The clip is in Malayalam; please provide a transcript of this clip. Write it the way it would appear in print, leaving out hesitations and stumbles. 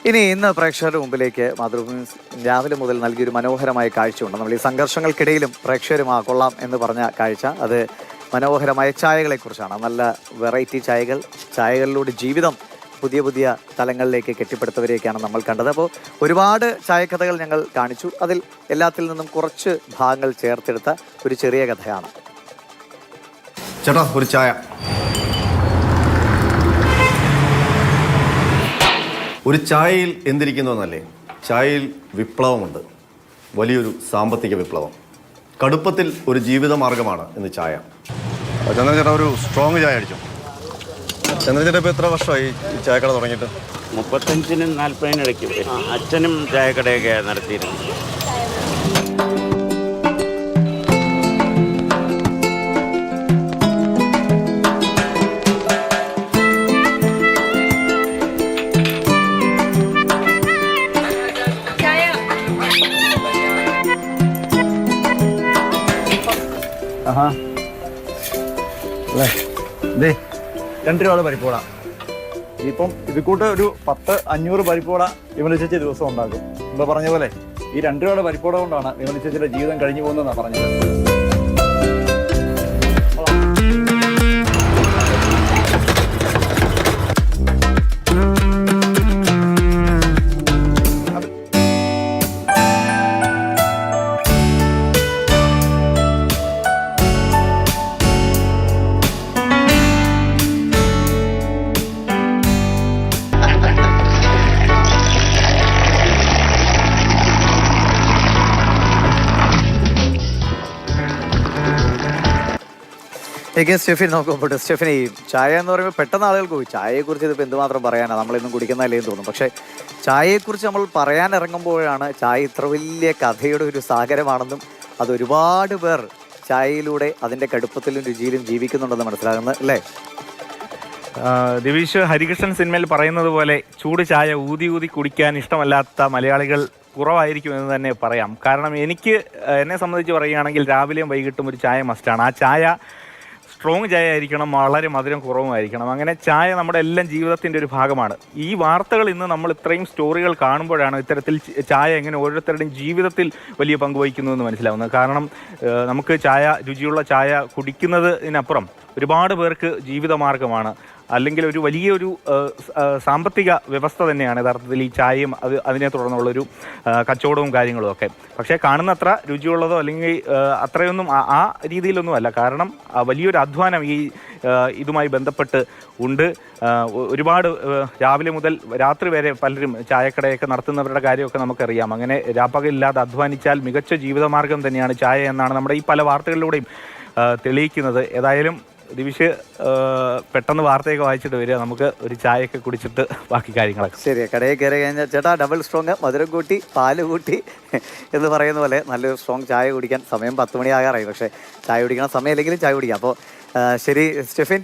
ഇന്ന് പ്രേക്ഷകരുടെ മുമ്പിലേക്ക് മാതൃഭൂമി രാവിലെ മുതൽ നൽകിയൊരു മനോഹരമായ കാഴ്ചയുണ്ട്. നമ്മൾ ഈ സംഘർഷങ്ങൾക്കിടയിലും പ്രേക്ഷകരും കൊള്ളാം എന്ന് പറഞ്ഞ കാഴ്ച അത് മനോഹരമായ ചായകളെക്കുറിച്ചാണ്. നല്ല വെറൈറ്റി ചായകൾ, ചായകളിലൂടെ ജീവിതം പുതിയ പുതിയ തലങ്ങളിലേക്ക് കെട്ടിപ്പടുത്തവരെയൊക്കെയാണ് നമ്മൾ കണ്ടത്. അപ്പോൾ ഒരുപാട് ചായക്കഥകൾ ഞങ്ങൾ കാണിച്ചു. അതിൽ എല്ലാത്തിൽ നിന്നും കുറച്ച് ഭാഗങ്ങൾ ചേർത്തെടുത്ത ഒരു ചെറിയ കഥയാണ്. ചേട്ടാ ഒരു ചായ. ഒരു ചായയിൽ എന്തിരിക്കുന്നു എന്നല്ലേ, ചായയിൽ വിപ്ലവമുണ്ട്, വലിയൊരു സാമ്പത്തിക വിപ്ലവം. കടുപ്പത്തിൽ ഒരു ജീവിത മാർഗമാണ് ഇന്ന് ചായ. ചന്ദ്രചേട്ടാ ഒരു സ്ട്രോങ് ചായ അടിച്ചു. ചന്ദ്രചേട്ടാ ഇപ്പോൾ എത്ര വർഷമായി ഈ ചായക്കട തുടങ്ങിയിട്ട്? 35-നും 40-നും ഇടയ്ക്ക്. അച്ഛനും ചായക്കടയൊക്കെ നടത്തിയിരുന്നു. അല്ലേ 2 രൂപ പരിപ്പോട. ഇപ്പം ഇത് കൂട്ട് ഒരു 10-500 പരിപ്പോട വിമല ചേച്ചി ദിവസം ഉണ്ടാക്കും. ഇപ്പോൾ പറഞ്ഞ പോലെ ഈ 2 രൂപയുടെ പരിപ്പോട കൊണ്ടാണ് വിമല ചേച്ചിയുടെ ജീവിതം കഴിഞ്ഞു പോകുന്നതെന്നാണ് പറഞ്ഞത്. സ്റ്റെഫിൻ നോക്കുമ്പോൾ സ്റ്റെഫിൻ, ഈ ചായ എന്ന് പറയുമ്പോൾ പെട്ടെന്ന് ആളുകൾക്ക് പോയി ചായയെക്കുറിച്ച് ഇതിപ്പോൾ എന്തുമാത്രം പറയാനാണ്, നമ്മളിന്നും കുടിക്കുന്നതല്ലേ എന്ന് തോന്നും. പക്ഷേ ചായയെക്കുറിച്ച് നമ്മൾ പറയാൻ ഇറങ്ങുമ്പോഴാണ് ചായ ഇത്ര വലിയ കഥയുടെ ഒരു സാഗരമാണെന്നും അത് ഒരുപാട് പേർ ചായയിലൂടെ അതിൻ്റെ കടുപ്പത്തിലും രുചിയിലും ജീവിക്കുന്നുണ്ടെന്ന് മനസ്സിലാകുന്നത് അല്ലേ? ദിവിഷ് ഹരികൃഷ്ണൻ സിനിമയിൽ പറയുന്നത് പോലെ ചൂട് ചായ ഊതി ഊതി കുടിക്കാൻ ഇഷ്ടമല്ലാത്ത മലയാളികൾ കുറവായിരിക്കുമെന്ന് തന്നെ പറയാം. കാരണം എന്നെ സംബന്ധിച്ച് പറയുകയാണെങ്കിൽ രാവിലെയും വൈകിട്ടും ഒരു ചായ മസ്റ്റാണ്. ആ ചായ സ്ട്രോങ് ചായ ആയിരിക്കണം, വളരെ മധുരം കുറവുമായിരിക്കണം. അങ്ങനെ ചായ നമ്മുടെ എല്ലാം ജീവിതത്തിൻ്റെ ഒരു ഭാഗമാണ്. ഈ വാർത്തകൾ ഇന്ന് നമ്മൾ ഇത്രയും സ്റ്റോറികൾ കാണുമ്പോഴാണ് ഇത്തരത്തിൽ ചായ എങ്ങനെ ഓരോരുത്തരുടെയും ജീവിതത്തിൽ വലിയ പങ്ക് വഹിക്കുന്നു എന്ന് മനസ്സിലാവുന്നത്. കാരണം നമുക്ക് രുചിയുള്ള ചായ കുടിക്കുന്നതിനപ്പുറം ഒരുപാട് പേർക്ക് ജീവിതമാർഗമാണ്, അല്ലെങ്കിൽ ഒരു വലിയൊരു സാമ്പത്തിക വ്യവസ്ഥ തന്നെയാണ് യഥാർത്ഥത്തിൽ ഈ ചായയും അതിനെ തുടർന്നുള്ളൊരു കച്ചവടവും കാര്യങ്ങളും ഒക്കെ. പക്ഷേ കാണുന്നത്ര രുചിയുള്ളതോ അല്ലെങ്കിൽ അത്രയൊന്നും ആ രീതിയിലൊന്നും അല്ല. കാരണം വലിയൊരു അധ്വാനം ഇതുമായി ബന്ധപ്പെട്ട് ഉണ്ട്. ഒരുപാട് രാവിലെ മുതൽ രാത്രി വരെ പലരും ചായക്കടയൊക്കെ നടത്തുന്നവരുടെ കാര്യമൊക്കെ നമുക്കറിയാം. അങ്ങനെ രാപ്പകലില്ലാതെ അധ്വാനിച്ചാൽ മികച്ച ജീവിതമാർഗം തന്നെയാണ് ചായ എന്നാണ് നമ്മുടെ ഈ പല വാർത്തകളിലൂടെയും തെളിയിക്കുന്നത്. ഏതായാലും ദിവിഷ് പെട്ടെന്ന് വാർത്തയൊക്കെ വായിച്ചിട്ട് വരിക, നമുക്ക് ഒരു ചായയൊക്കെ കുടിച്ചിട്ട് ബാക്കി കാര്യങ്ങളൊക്കെ. ശരി, കടയിൽ കയറി കഴിഞ്ഞാൽ ചേട്ടാ ഡബിൾ സ്ട്രോങ്, മധുരം കൂട്ടി പാല് കൂട്ടി എന്ന് പറയുന്ന പോലെ നല്ലൊരു സ്ട്രോങ് ചായ കുടിക്കാൻ സമയം 10 മണി ആകാറായി. പക്ഷേ ചായ കുടിക്കണം സമയം അല്ലെങ്കിലും ചായ കുടിക്കാം. അപ്പോൾ ശരി സ്റ്റെഫിൻ.